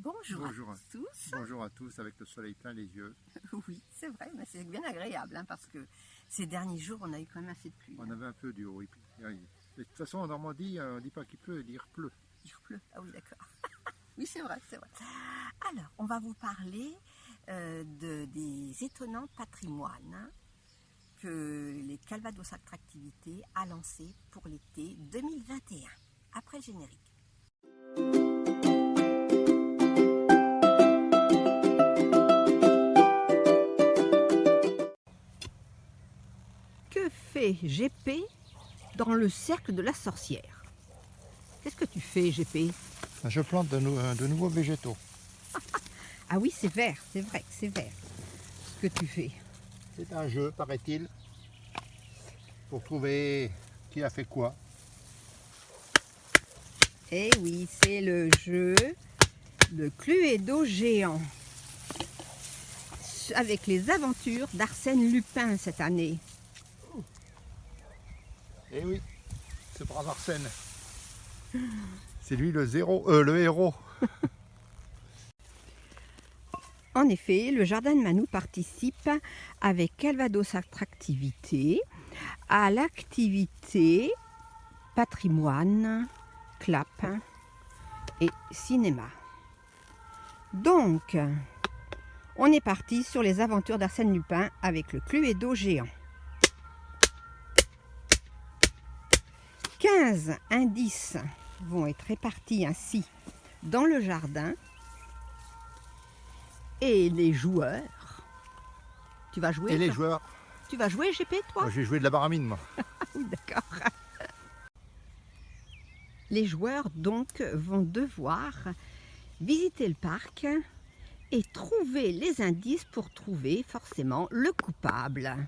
Bonjour Bonjour à tous. Bonjour à tous avec le soleil plein les yeux. Oui, c'est vrai, mais c'est bien agréable parce que ces derniers jours, on a eu quand même assez de pluie. On avait un peu du haut. De toute façon, en Normandie, on ne dit pas qu'il pleut, il pleut. Il pleut. Ah oui, d'accord. Oui, c'est vrai, c'est vrai. Alors, on va vous parler des étonnants patrimoines que les Calvados Attractivité a lancé pour l'été 2021. Après le générique. Que fait GP dans le cercle de la sorcière? Qu'est-ce que tu fais, GP? Je plante de nouveaux végétaux. Ah oui, c'est vert, c'est vrai que c'est vert ce que tu fais. C'est un jeu, paraît-il, pour trouver qui a fait quoi. Eh oui, c'est le jeu de Cluedo géant avec les aventures d'Arsène Lupin cette année. Eh oui, c'est brave Arsène. C'est lui le héros. En effet, le Jardin de Manou participe avec Calvados Attractivité à l'activité patrimoine, clap et cinéma. Donc, on est parti sur les aventures d'Arsène Lupin avec le Cluedo géant. 15 indices vont être répartis ainsi dans le jardin. Et les joueurs. Tu vas jouer? Et les joueurs. Tu vas jouer, GP, toi? Moi, j'ai joué de la baramine, moi. Oui, d'accord. Les joueurs, donc, vont devoir visiter le parc et trouver les indices pour trouver, forcément, le coupable.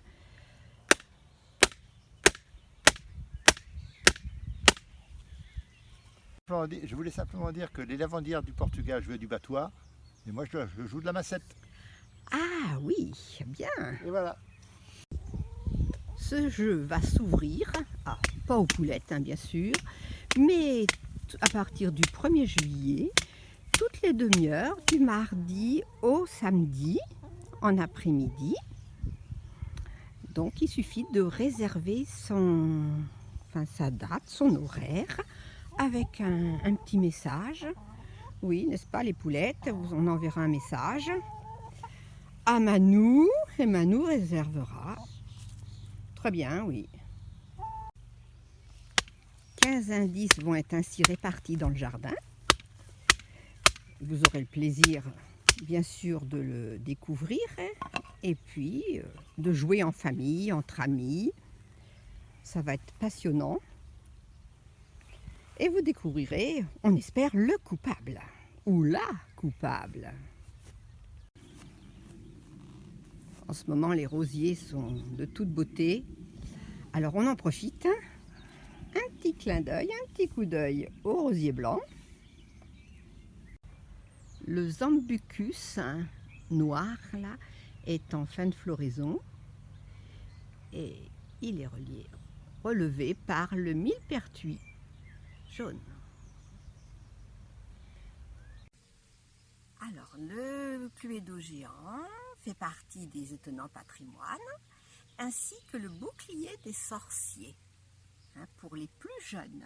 Je voulais simplement dire que les lavandières du Portugal jouaient du battoir, et moi, je joue de la massette. Ah oui, bien. Et voilà. Ce jeu va s'ouvrir, pas aux poulettes, hein, bien sûr, mais à partir du 1er juillet, toutes les demi-heures, du mardi au samedi, en après-midi. Donc, il suffit de réserver sa date, son horaire, avec un petit message. Oui, n'est-ce pas, les poulettes? On enverra un message à Manou, et Manou réservera. Très bien, oui. 15 indices vont être ainsi répartis dans le jardin. Vous aurez le plaisir, bien sûr, de le découvrir et puis de jouer en famille, entre amis. Ça va être passionnant. Et vous découvrirez, on espère, le coupable ou la coupable. En ce moment, les rosiers sont de toute beauté. Alors, on en profite. Un petit clin d'œil, un petit coup d'œil au rosier blanc. Le Zambucus noir, là, est en fin de floraison. Et il est relevé par le millepertuis jaune. Alors, le Cluedo géant fait partie des étonnants patrimoines, ainsi que le bouclier des sorciers. Pour les plus jeunes,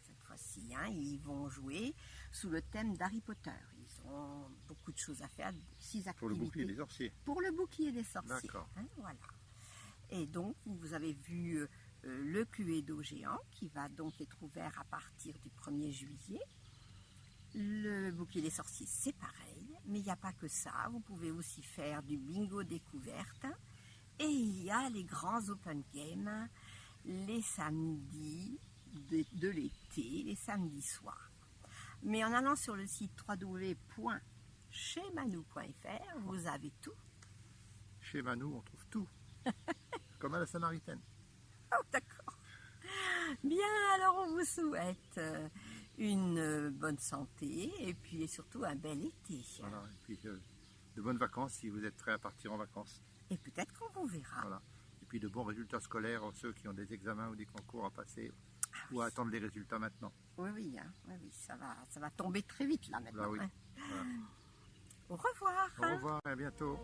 cette fois-ci, ils vont jouer sous le thème d'Harry Potter. Ils ont beaucoup de choses à faire, 6 activités. Pour le bouclier des sorciers. Pour le bouclier des sorciers. D'accord. Voilà. Et donc, vous avez vu le Cluedo géant qui va donc être ouvert à partir du 1er juillet. Le bouclier des sorciers, c'est pareil, mais il n'y a pas que ça. Vous pouvez aussi faire du bingo découverte. Et il y a les grands open games les samedis de l'été, les samedis soirs. Mais en allant sur le site www.cheamanou.fr, vous avez tout. Chez Manou, on trouve tout. Comme à la Samaritaine. Oh, d'accord. Bien, alors on vous souhaite une bonne santé et puis surtout un bel été. Voilà, et puis de bonnes vacances si vous êtes prêts à partir en vacances. Et peut-être qu'on vous verra. Voilà. Et puis de bons résultats scolaires, ceux qui ont des examens ou des concours à passer. Ou à attendre les résultats maintenant? Oui, oui, hein. Oui, oui, ça va tomber très vite là maintenant. Là, oui. Hein. Voilà. Au revoir. Au revoir et à bientôt.